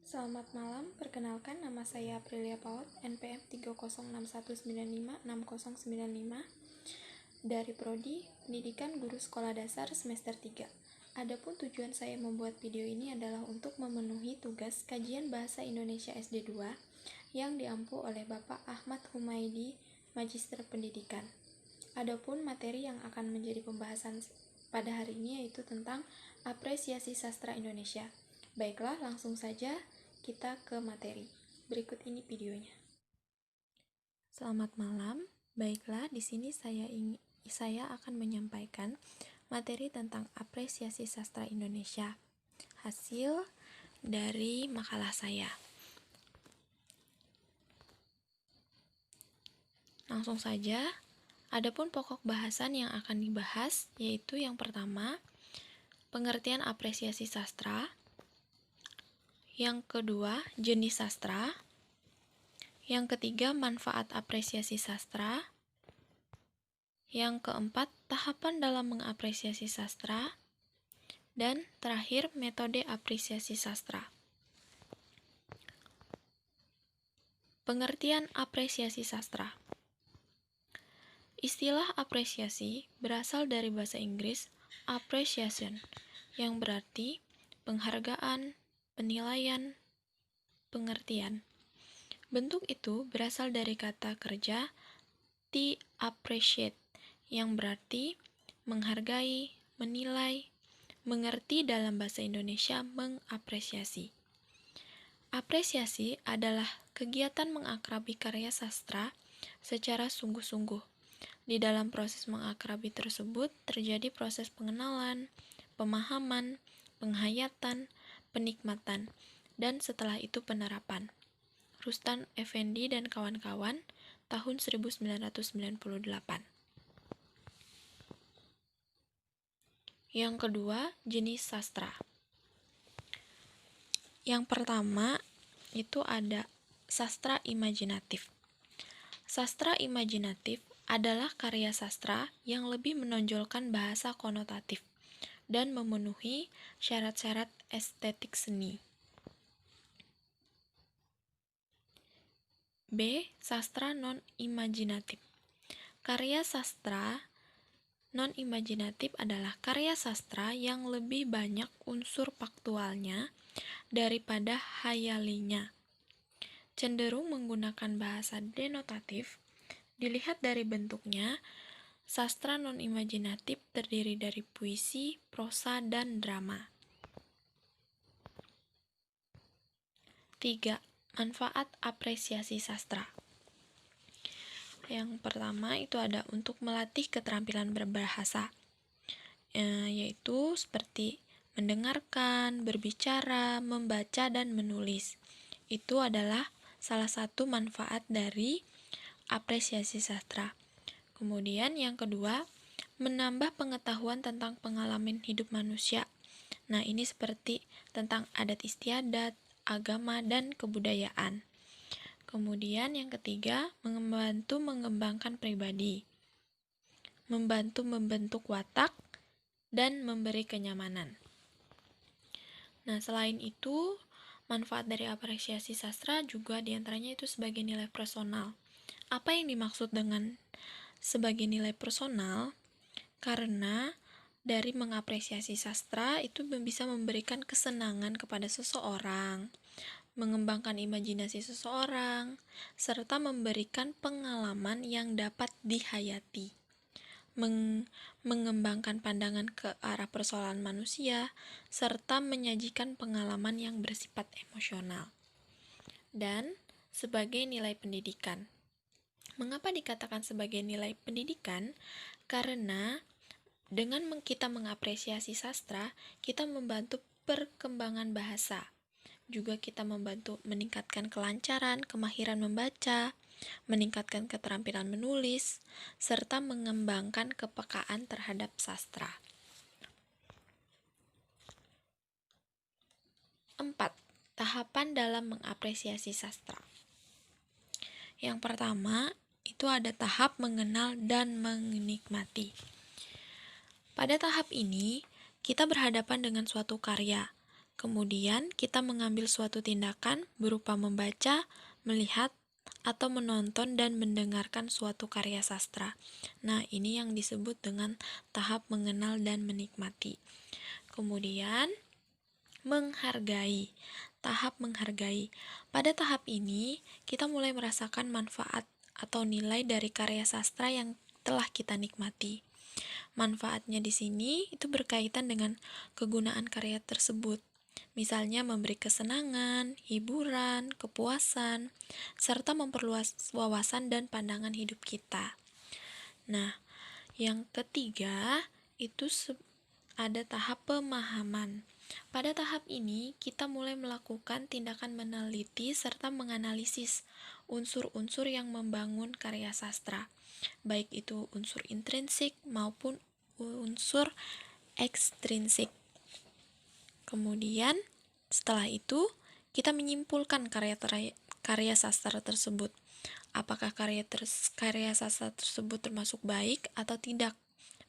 Selamat malam, perkenalkan nama saya Aprilia Paut, NPM 30161956095 dari Prodi Pendidikan Guru Sekolah Dasar semester 3. Adapun tujuan saya membuat video ini adalah untuk memenuhi tugas kajian Bahasa Indonesia SD 2 yang diampu oleh Bapak Ahmad Humaydi, Magister Pendidikan. Adapun materi yang akan menjadi pembahasan pada hari ini yaitu tentang apresiasi sastra Indonesia. Baiklah, langsung saja kita ke materi. Berikut ini videonya. Selamat malam. Baiklah, di sini saya akan menyampaikan materi tentang apresiasi sastra Indonesia. Hasil dari makalah saya. Langsung saja. Adapun pokok bahasan yang akan dibahas yaitu yang pertama, pengertian apresiasi sastra. Yang kedua, jenis sastra. Yang ketiga, manfaat apresiasi sastra. Yang keempat, tahapan dalam mengapresiasi sastra. Dan terakhir, metode apresiasi sastra. Pengertian apresiasi sastra. Istilah apresiasi berasal dari bahasa Inggris appreciation, yang berarti penghargaan, penilaian, pengertian. Bentuk itu berasal dari kata kerja to appreciate, yang berarti menghargai, menilai, mengerti dalam bahasa Indonesia mengapresiasi. Apresiasi adalah kegiatan mengakrabi karya sastra secara sungguh-sungguh. Di dalam proses mengakrabi tersebut terjadi proses pengenalan, pemahaman, penghayatan, penikmatan, dan setelah itu penerapan. Rustan Effendi dan kawan-kawan, tahun 1998. Yang kedua, jenis sastra. Yang pertama, itu ada sastra imajinatif. Sastra imajinatif adalah karya sastra yang lebih menonjolkan bahasa konotatif dan memenuhi syarat-syarat estetik seni. B. Sastra non-imajinatif. Karya sastra non-imajinatif adalah karya sastra yang lebih banyak unsur faktualnya daripada hayalinya. Cenderung menggunakan bahasa denotatif. Dilihat dari bentuknya, sastra non-imajinatif terdiri dari puisi, prosa, dan drama. 3. Manfaat apresiasi sastra. Yang pertama itu ada untuk melatih keterampilan berbahasa, yaitu seperti mendengarkan, berbicara, membaca, dan menulis. Itu adalah salah satu manfaat dari apresiasi sastra. Kemudian yang kedua, menambah pengetahuan tentang pengalaman hidup manusia. Nah, ini seperti tentang adat istiadat, agama, dan kebudayaan. Kemudian yang ketiga, membantu mengembangkan pribadi, membantu membentuk watak, dan memberi kenyamanan. Nah, selain itu, manfaat dari apresiasi sastra juga diantaranya itu sebagai nilai personal. Apa yang dimaksud dengan sebagai nilai personal? Karena dari mengapresiasi sastra itu bisa memberikan kesenangan kepada seseorang, mengembangkan imajinasi seseorang, serta memberikan pengalaman yang dapat dihayati, mengembangkan pandangan ke arah persoalan manusia, serta menyajikan pengalaman yang bersifat emosional. Dan sebagai nilai pendidikan. Mengapa dikatakan sebagai nilai pendidikan? Karena dengan kita mengapresiasi sastra, kita membantu perkembangan bahasa. Juga kita membantu meningkatkan kelancaran, kemahiran membaca, meningkatkan keterampilan menulis, serta mengembangkan kepekaan terhadap sastra. 4. Tahapan dalam mengapresiasi sastra. Yang pertama, itu ada tahap mengenal dan menikmati. Pada tahap ini, kita berhadapan dengan suatu karya, Kemudian, kita mengambil suatu tindakan berupa membaca, melihat, atau menonton dan mendengarkan suatu karya sastra. Nah, ini yang disebut dengan tahap mengenal dan menikmati. Kemudian, menghargai. Tahap menghargai. Pada tahap ini, kita mulai merasakan manfaat atau nilai dari karya sastra yang telah kita nikmati. Manfaatnya di sini itu berkaitan dengan kegunaan karya tersebut. Misalnya memberi kesenangan, hiburan, kepuasan, serta memperluas wawasan dan pandangan hidup kita. Nah, yang ketiga itu ada tahap pemahaman. Pada tahap ini, kita mulai melakukan tindakan meneliti serta menganalisis unsur-unsur yang membangun karya sastra, baik itu unsur intrinsik maupun unsur ekstrinsik. Kemudian, setelah itu, kita menyimpulkan karya sastra tersebut. Apakah karya sastra tersebut termasuk baik atau tidak,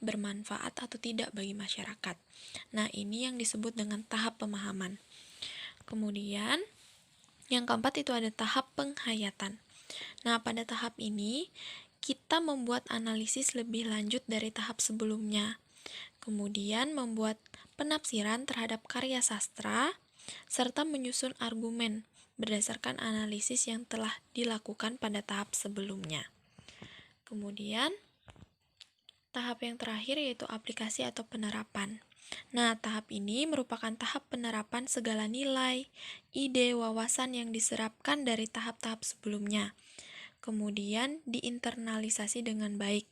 bermanfaat atau tidak bagi masyarakat. Nah, ini yang disebut dengan tahap pemahaman. Kemudian, yang keempat itu ada tahap penghayatan. Nah, pada tahap ini, kita membuat analisis lebih lanjut dari tahap sebelumnya. Kemudian membuat penafsiran terhadap karya sastra, serta menyusun argumen berdasarkan analisis yang telah dilakukan pada tahap sebelumnya. Kemudian, tahap yang terakhir yaitu aplikasi atau penerapan. Nah, tahap ini merupakan tahap penerapan segala nilai, ide, wawasan yang diserapkan dari tahap-tahap sebelumnya. Kemudian diinternalisasi dengan baik,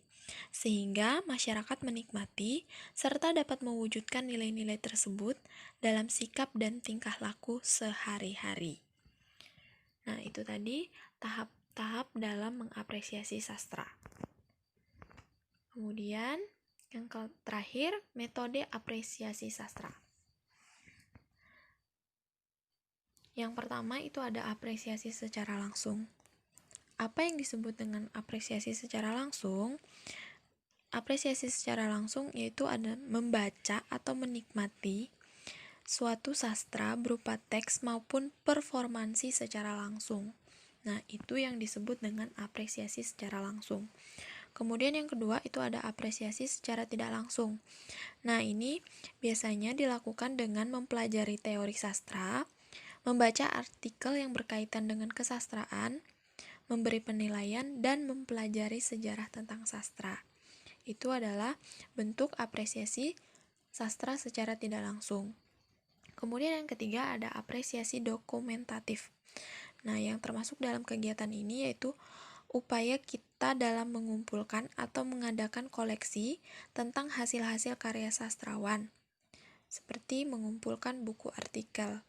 sehingga masyarakat menikmati serta dapat mewujudkan nilai-nilai tersebut dalam sikap dan tingkah laku sehari-hari. Nah, itu tadi tahap-tahap dalam mengapresiasi sastra. Kemudian, yang terakhir, metode apresiasi sastra. Yang pertama itu ada apresiasi secara langsung. Apa yang disebut dengan apresiasi secara langsung? Apresiasi secara langsung yaitu ada membaca atau menikmati suatu sastra berupa teks maupun performansi secara langsung. Nah, itu yang disebut dengan apresiasi secara langsung. Kemudian yang kedua itu ada apresiasi secara tidak langsung. Nah, ini biasanya dilakukan dengan mempelajari teori sastra, membaca artikel yang berkaitan dengan kesastraan, memberi penilaian, dan mempelajari sejarah tentang sastra. Itu adalah bentuk apresiasi sastra secara tidak langsung. Kemudian yang ketiga ada apresiasi dokumentatif. Nah, yang termasuk dalam kegiatan ini yaitu upaya kita dalam mengumpulkan atau mengadakan koleksi tentang hasil-hasil karya sastrawan, seperti mengumpulkan buku artikel.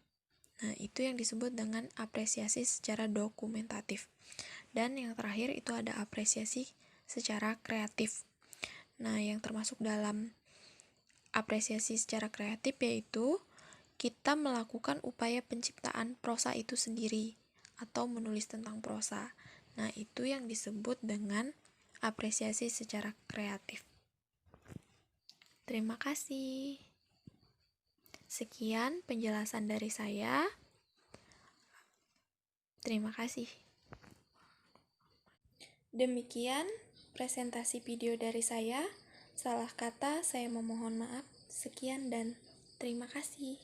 Nah, itu yang disebut dengan apresiasi secara dokumentatif. Dan yang terakhir itu ada apresiasi secara kreatif. Nah, yang termasuk dalam apresiasi secara kreatif yaitu kita melakukan upaya penciptaan prosa itu sendiri atau menulis tentang prosa. Nah, itu yang disebut dengan apresiasi secara kreatif. Terima kasih. Sekian penjelasan dari saya. Terima kasih. Demikian presentasi video dari saya. Salah kata saya memohon maaf. Sekian dan terima kasih.